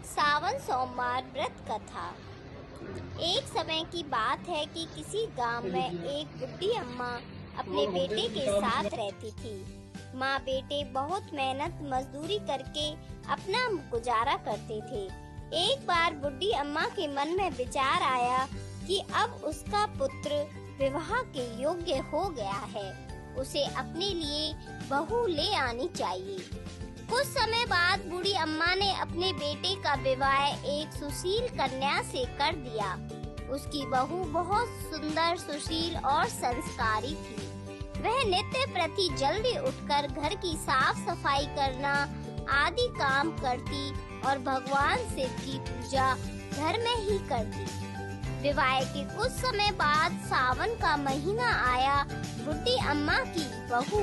सावन सोमवार व्रत कथा। एक समय की बात है कि किसी गांव में एक बुढ़ी अम्मा अपने बेटे के साथ रहती थी। माँ बेटे बहुत मेहनत मजदूरी करके अपना गुजारा करते थे। एक बार बुढ़ी अम्मा के मन में विचार आया कि अब उसका पुत्र विवाह के योग्य हो गया है, उसे अपने लिए बहू ले आनी चाहिए। कुछ समय बाद बूढ़ी अम्मा ने अपने बेटे का विवाह एक सुशील कन्या से कर दिया। उसकी बहू बहुत सुंदर, सुशील और संस्कारी थी। वह नित्य प्रति जल्दी उठकर घर की साफ सफाई करना आदि काम करती और भगवान शिव की पूजा घर में ही करती। विवाह के कुछ समय बाद सावन का महीना आया। बुढ़ी अम्मा की बहू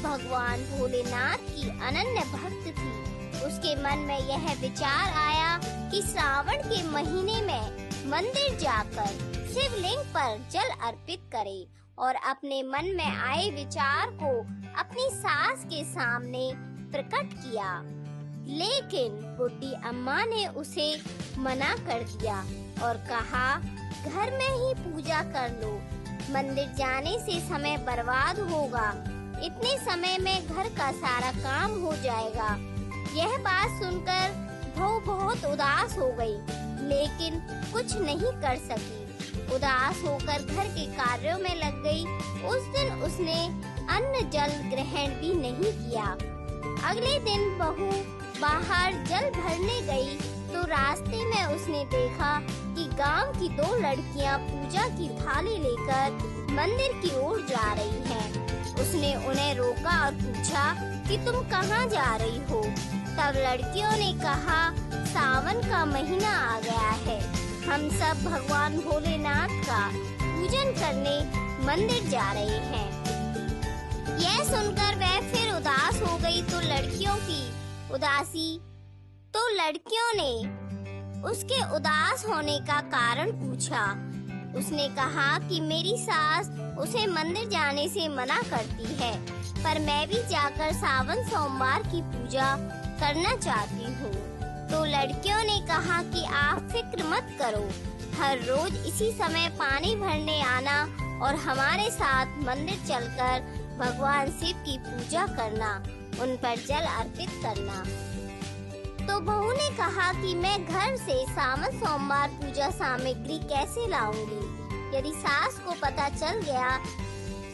भगवान भोलेनाथ की अनन्य भक्त थी। उसके मन में यह विचार आया कि श्रावण के महीने में मंदिर जाकर शिवलिंग पर जल अर्पित करे और अपने मन में आए विचार को अपनी सास के सामने प्रकट किया। लेकिन बुढ़ी अम्मा ने उसे मना कर दिया और कहा, घर में ही पूजा कर लो, मंदिर जाने से समय बर्बाद होगा। इतने समय में घर का सारा काम हो जाएगा। यह बात सुनकर बहू बहुत उदास हो गई, लेकिन कुछ नहीं कर सकी। उदास होकर घर के कार्यों में लग गई। उस दिन उसने अन्न जल ग्रहण भी नहीं किया। अगले दिन बहू बाहर जल भरने गई तो रास्ते में उसने देखा कि गांव की दो लड़कियां पूजा की थाली लेकर मंदिर की ओर जा रही हैं। उसने उन्हें रोका और पूछा कि तुम कहाँ जा रही हो? तब लड़कियों ने कहा, सावन का महीना आ गया है, हम सब भगवान भोलेनाथ का पूजन करने मंदिर जा रहे हैं। यह सुनकर वह फिर उदास हो गई तो लड़कियों ने उसके उदास होने का कारण पूछा। उसने कहा कि मेरी सास उसे मंदिर जाने से मना करती है, पर मैं भी जाकर सावन सोमवार की पूजा करना चाहती हूँ। तो लड़कियों ने कहा कि आप फिक्र मत करो, हर रोज इसी समय पानी भरने आना और हमारे साथ मंदिर चलकर भगवान शिव की पूजा करना, उन पर जल अर्पित करना। तो बहू ने कहा कि मैं घर से सावन सोमवार पूजा सामग्री कैसे लाऊंगी? यदि सास को पता चल गया।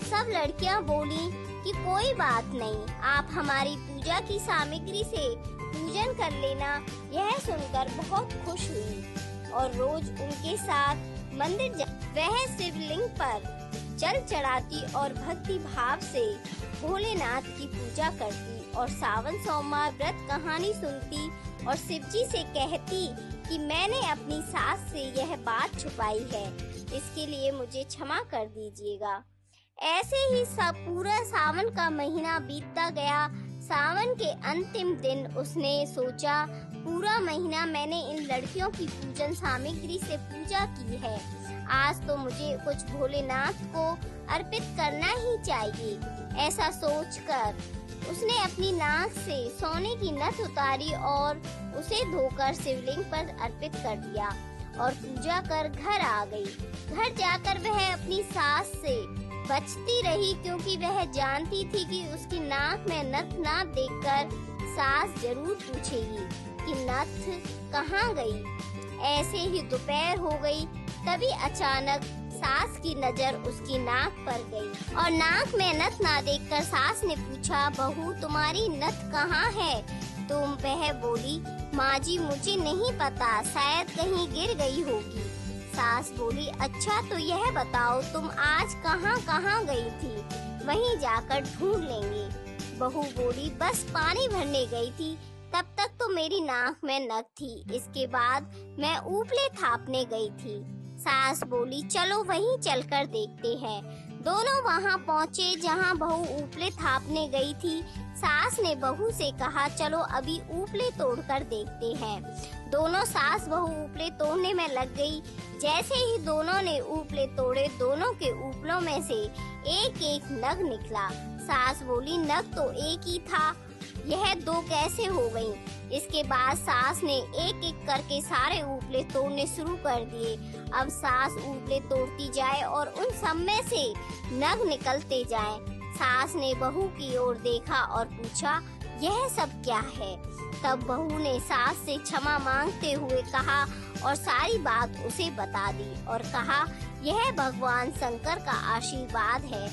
सब लड़कियां बोली कि कोई बात नहीं, आप हमारी पूजा की सामग्री से पूजन कर लेना। यह सुनकर बहुत खुश हुई और रोज उनके साथ मंदिर वह शिवलिंग पर जल चढ़ाती और भक्ति भाव से भोलेनाथ की पूजा करती और सावन सोमवार व्रत कहानी सुनती और शिवजी से कहती कि मैंने अपनी सास से यह बात छुपाई है, इसके लिए मुझे क्षमा कर दीजिएगा। ऐसे ही सब पूरा सावन का महीना बीतता गया। सावन के अंतिम दिन उसने सोचा, पूरा महीना मैंने इन लड़कियों की पूजन सामग्री से पूजा की है, आज तो मुझे कुछ भोलेनाथ को अर्पित करना ही चाहिए। ऐसा सोचकर उसने अपनी नाक से सोने की नथ उतारी और उसे धोकर शिवलिंग पर अर्पित कर दिया और पूजा कर घर आ गई। घर जाकर वह अपनी सास से बचती रही, क्योंकि वह जानती थी कि उसकी नाक में नथ ना देखकर सास जरूर पूछेगी कि नथ कहाँ गई। ऐसे ही दोपहर हो गई, तभी अचानक सास की नजर उसकी नाक पर गई और नाक में नथ ना देखकर सास ने पूछा, बहू तुम्हारी नथ कहाँ है? तो वह बोली, माँ जी मुझे नहीं पता, शायद कहीं गिर गई होगी। सास बोली, अच्छा तो यह बताओ तुम आज कहाँ कहाँ गई थी, वहीं जाकर ढूंढ लेंगे। बहू बोली, बस पानी भरने गई थी, तब तक तो मेरी नाक में नथ थी, इसके बाद मैं ऊपले थापने गई थी। सास बोली, चलो वहीं चलकर देखते हैं। दोनों वहां पहुँचे जहां बहू ऊपले थापने गई थी। सास ने बहू से कहा, चलो अभी ऊपले तोड़कर देखते हैं। दोनों सास बहू ऊपले तोड़ने में लग गई। जैसे ही दोनों ने ऊपले तोड़े, दोनों के ऊपलों में से एक एक नग निकला। सास बोली, नग तो एक ही था, यह दो कैसे हो गईं? इसके बाद सास ने एक एक करके सारे उपले तोड़ने शुरू कर दिए। अब सास उपले तोड़ती जाए और उन सब में से नग निकलते जाएं। सास ने बहू की ओर देखा और पूछा, यह सब क्या है? तब बहू ने सास से क्षमा मांगते हुए कहा और सारी बात उसे बता दी और कहा, यह भगवान शंकर का आशीर्वाद है।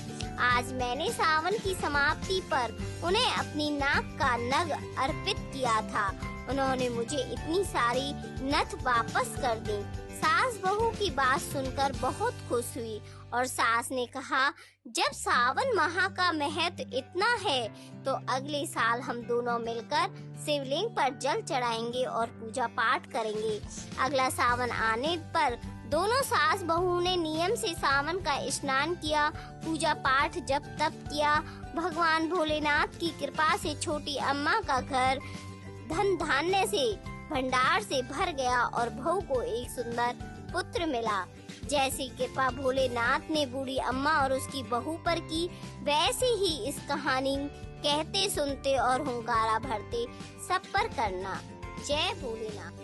आज मैंने सावन की समाप्ति पर उन्हें अपनी नाक का नग अर्पित किया था। उन्होंने मुझे इतनी सारी नथ वापस कर दी। सास बहू की बात सुनकर बहुत खुश हुई और सास ने कहा, जब सावन माह का महत्व इतना है तो अगले साल हम दोनों मिलकर शिवलिंग पर जल चढ़ाएंगे और पूजा पाठ करेंगे। अगला सावन आने पर दोनों सास बहू ने नियम से सावन का स्नान किया, पूजा पाठ जप तप किया। भगवान भोलेनाथ की कृपा से छोटी अम्मा का घर धन धान्य से भंडार से भर गया और बहू को एक सुंदर पुत्र मिला। जैसी कृपा भोलेनाथ ने बूढ़ी अम्मा और उसकी बहू पर की, वैसे ही इस कहानी कहते सुनते और हुंकारा भरते सब पर करना। जय भोलेनाथ।